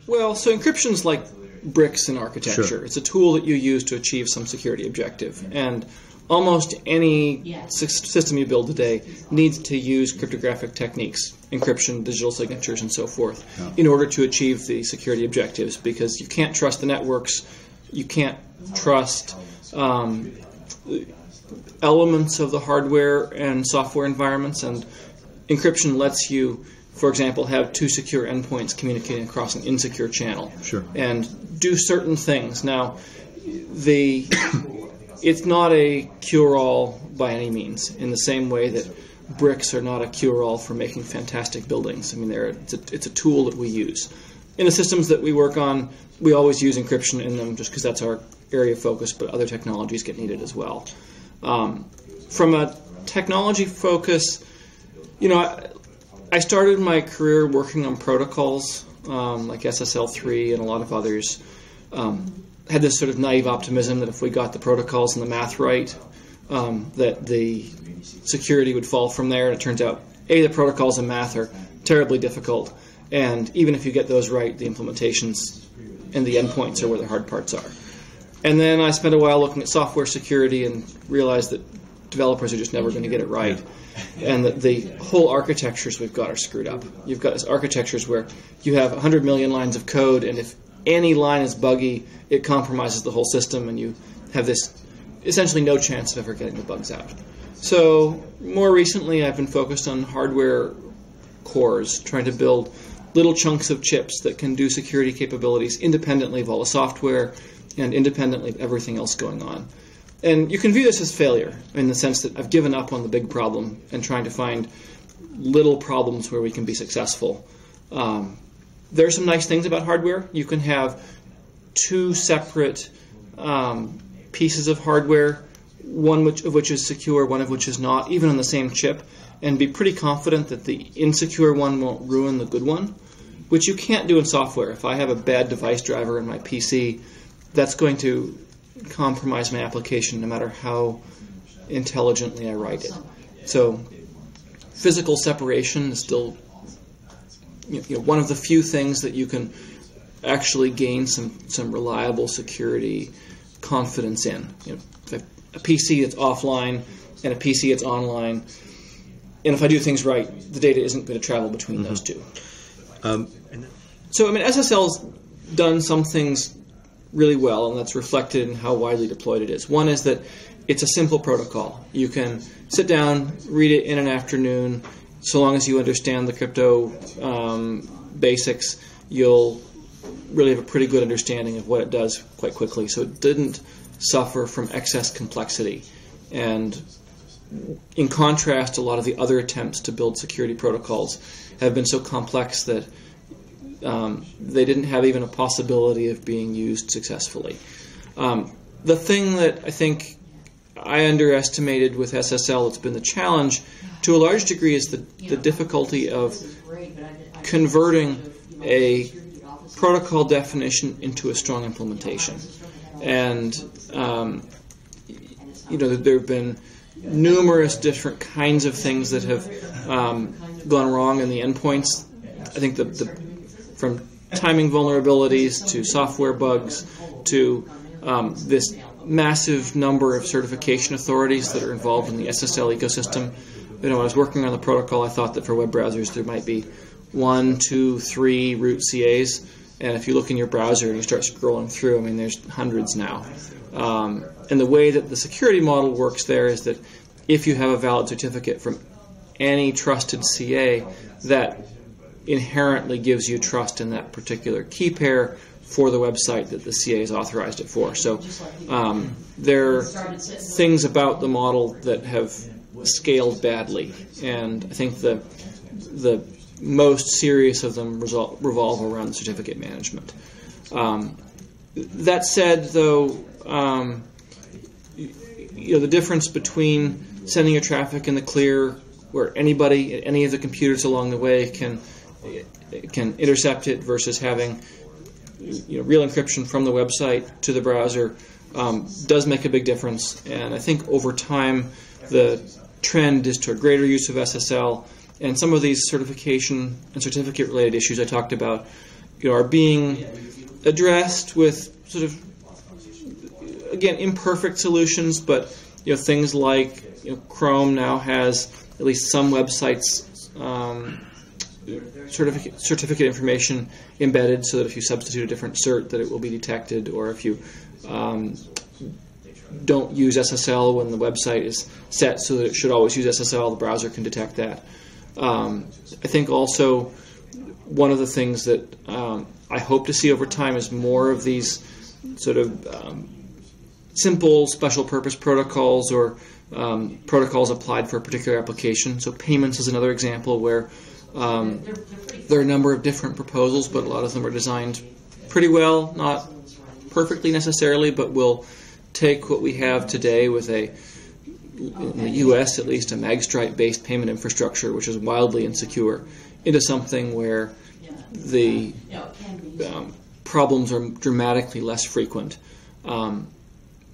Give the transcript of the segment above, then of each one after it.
Well, so encryption's like bricks in architecture. Sure. It's a tool that you use to achieve some security objective. And almost any system you build today needs to use cryptographic techniques, encryption, digital signatures, and so forth, in order to achieve the security objectives, because you can't trust the networks, you can't trust elements of the hardware and software environments, and encryption lets you, for example, have two secure endpoints communicating across an insecure channel, and do certain things. Now, it's not a cure-all by any means, in the same way that bricks are not a cure-all for making fantastic buildings. I mean, it's a tool that we use. In the systems that we work on, we always use encryption in them just because that's our area of focus, but other technologies get needed as well. From a technology focus, I started my career working on protocols like SSL3 and a lot of others. Had this sort of naive optimism that if we got the protocols and the math right, that the security would fall from there. And it turns out, the protocols and math are terribly difficult, and even if you get those right, the implementations and the endpoints are where the hard parts are. And then I spent a while looking at software security and realized that developers are just never going to get it right, and that the whole architectures we've got are screwed up. You've got architectures where you have 100 million lines of code, and if any line is buggy, it compromises the whole system, and you have this essentially no chance of ever getting the bugs out. So more recently, I've been focused on hardware cores, trying to build little chunks of chips that can do security capabilities independently of all the software and independently of everything else going on. And you can view this as failure in the sense that I've given up on the big problem and trying to find little problems where we can be successful. There are some nice things about hardware. You can have two separate pieces of hardware, one of which is secure, one of which is not, even on the same chip, and be pretty confident that the insecure one won't ruin the good one, which you can't do in software. If I have a bad device driver in my PC, that's going to compromise my application no matter how intelligently I write it. So physical separation is still one of the few things that you can actually gain some reliable security confidence in. A PC that's offline and a PC that's online, and if I do things right, the data isn't going to travel between those two. So, SSL's done some things really well, and that's reflected in how widely deployed it is. One is that it's a simple protocol. You can sit down, read it in an afternoon. So long as you understand the crypto basics, you'll really have a pretty good understanding of what it does quite quickly. So it didn't suffer from excess complexity. And in contrast, a lot of the other attempts to build security protocols have been so complex that they didn't have even a possibility of being used successfully. The thing that I think I underestimated with SSL that's been the challenge to a large degree is the difficulty of converting a protocol definition into a strong implementation. And there have been numerous different kinds of things that have gone wrong in the endpoints. I think from timing vulnerabilities to software bugs to this massive number of certification authorities that are involved in the SSL ecosystem. When I was working on the protocol, I thought that for web browsers there might be 1, 2, 3 root CAs, and if you look in your browser and you start scrolling through, there's hundreds now. And the way that the security model works there is that if you have a valid certificate from any trusted CA, that inherently gives you trust in that particular key pair for the website that the CA has authorized it for. So there are things about the model that have scaled badly, and I think the most serious of them revolve around the certificate management. That said, though, the difference between sending your traffic in the clear, where anybody at any of the computers along the way can intercept it, versus having real encryption from the website to the browser, does make a big difference. And I think over time the trend is toward greater use of SSL, and some of these certification and certificate related issues I talked about are being addressed with sort of, again, imperfect solutions, but things like Chrome now has at least some websites certificate information embedded, so that if you substitute a different cert, that it will be detected, or if you don't use SSL when the website is set so that it should always use SSL, the browser can detect that. I think also one of the things that I hope to see over time is more of these sort of simple special purpose protocols, or protocols applied for a particular application. So payments is another example where there are a number of different proposals, but a lot of them are designed pretty well, not perfectly necessarily, but will take what we have today with in the U.S. at least, a magstripe-based payment infrastructure, which is wildly insecure, into something where the problems are dramatically less frequent.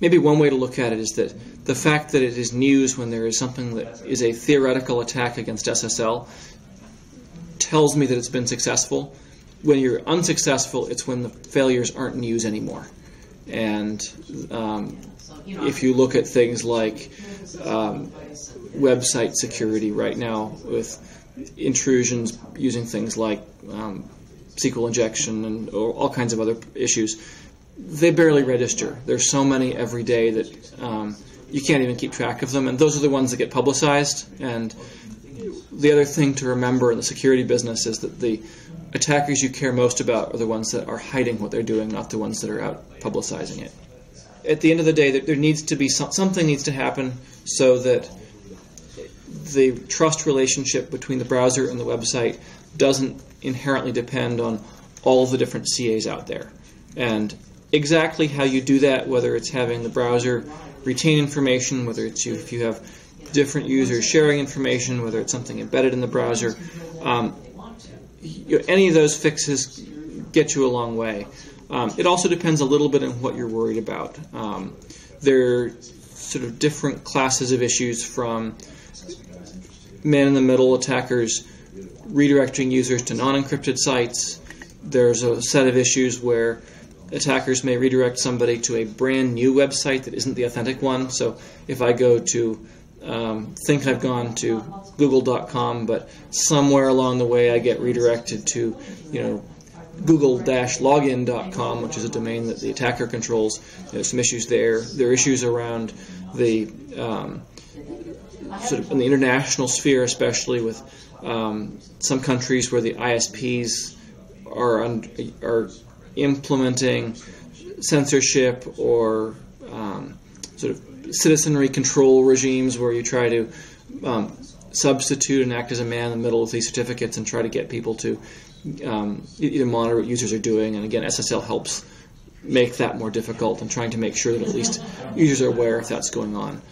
Maybe one way to look at it is that the fact that it is news when there is something that is a theoretical attack against SSL tells me that it's been successful. When you're unsuccessful, it's when the failures aren't news anymore. And if you look at things like website security right now, with intrusions using things like SQL injection and all kinds of other issues, they barely register. There's so many every day that you can't even keep track of them, and those are the ones that get publicized. And the other thing to remember in the security business is that the attackers you care most about are the ones that are hiding what they're doing, not the ones that are out publicizing it. At the end of the day, there needs to be something needs to happen so that the trust relationship between the browser and the website doesn't inherently depend on all of the different CAs out there. And exactly how you do that, whether it's having the browser retain information, whether it's if you have different users sharing information, whether it's something embedded in the browser, any of those fixes get you a long way. It also depends a little bit on what you're worried about. There are sort of different classes of issues, from man-in-the-middle attackers redirecting users to non-encrypted sites. There's a set of issues where attackers may redirect somebody to a brand new website that isn't the authentic one. So if I go to think I've gone to google.com, but somewhere along the way I get redirected to google-login.com, which is a domain that the attacker controls. There's some issues there. There are issues around the sort of in the international sphere, especially with some countries where the ISPs are implementing censorship or sort of citizenry control regimes, where you try to substitute and act as a man in the middle with these certificates and try to get people to either monitor what users are doing. And again, SSL helps make that more difficult, and trying to make sure that at least users are aware if that's going on.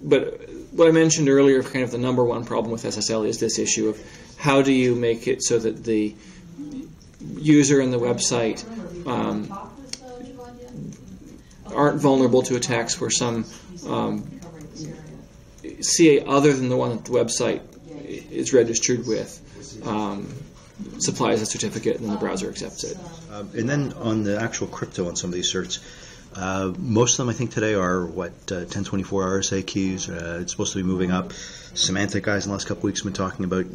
But what I mentioned earlier, kind of the number one problem with SSL, is this issue of how do you make it so that the user and the website aren't vulnerable to attacks where some CA other than the one that the website is registered with supplies a certificate, and then the browser accepts it. And then on the actual crypto on some of these certs, most of them I think today are 1024 RSA keys. It's supposed to be moving up. Semantic guys in the last couple of weeks have been talking about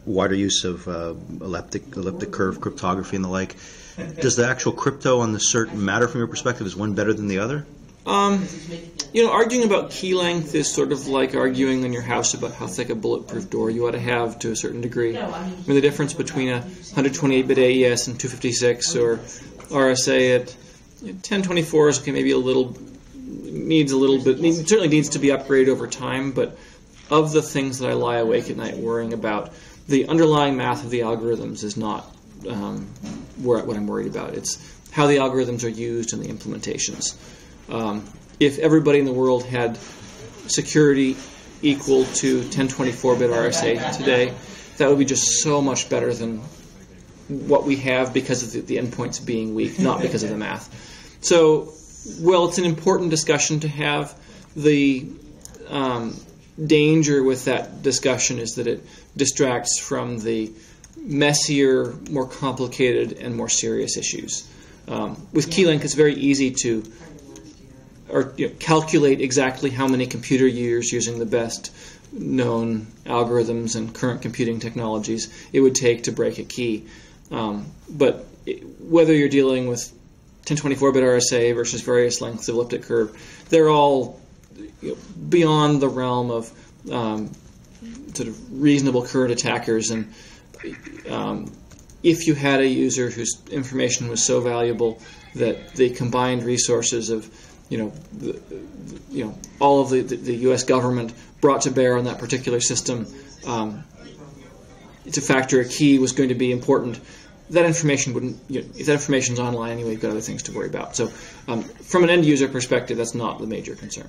wider use of elliptic curve cryptography and the like. Does the actual crypto on the cert matter from your perspective? Is one better than the other? Arguing about key length is sort of like arguing in your house about how thick a bulletproof door you ought to have to a certain degree. I mean, the difference between a 128-bit AES and 256 or RSA at 1024 is okay, maybe certainly needs to be upgraded over time, but of the things that I lie awake at night worrying about, the underlying math of the algorithms is not what I'm worried about. It's how the algorithms are used and the implementations. If everybody in the world had security equal to 1024-bit RSA today, that would be just so much better than what we have because of the endpoints being weak, not because of the math. So, well, it's an important discussion to have. The danger with that discussion is that it distracts from the messier, more complicated, and more serious issues. With Keylink, it's very easy to calculate exactly how many computer years using the best known algorithms and current computing technologies it would take to break a key. But whether you're dealing with 1024-bit RSA versus various lengths of elliptic curve, they're all beyond the realm of sort of reasonable current attackers. And if you had a user whose information was so valuable that the combined resources of all of the U.S. government brought to bear on that particular system to factor a key was going to be important, that information wouldn't. If that information's online anyway, you've got other things to worry about. So, from an end user perspective, that's not the major concern.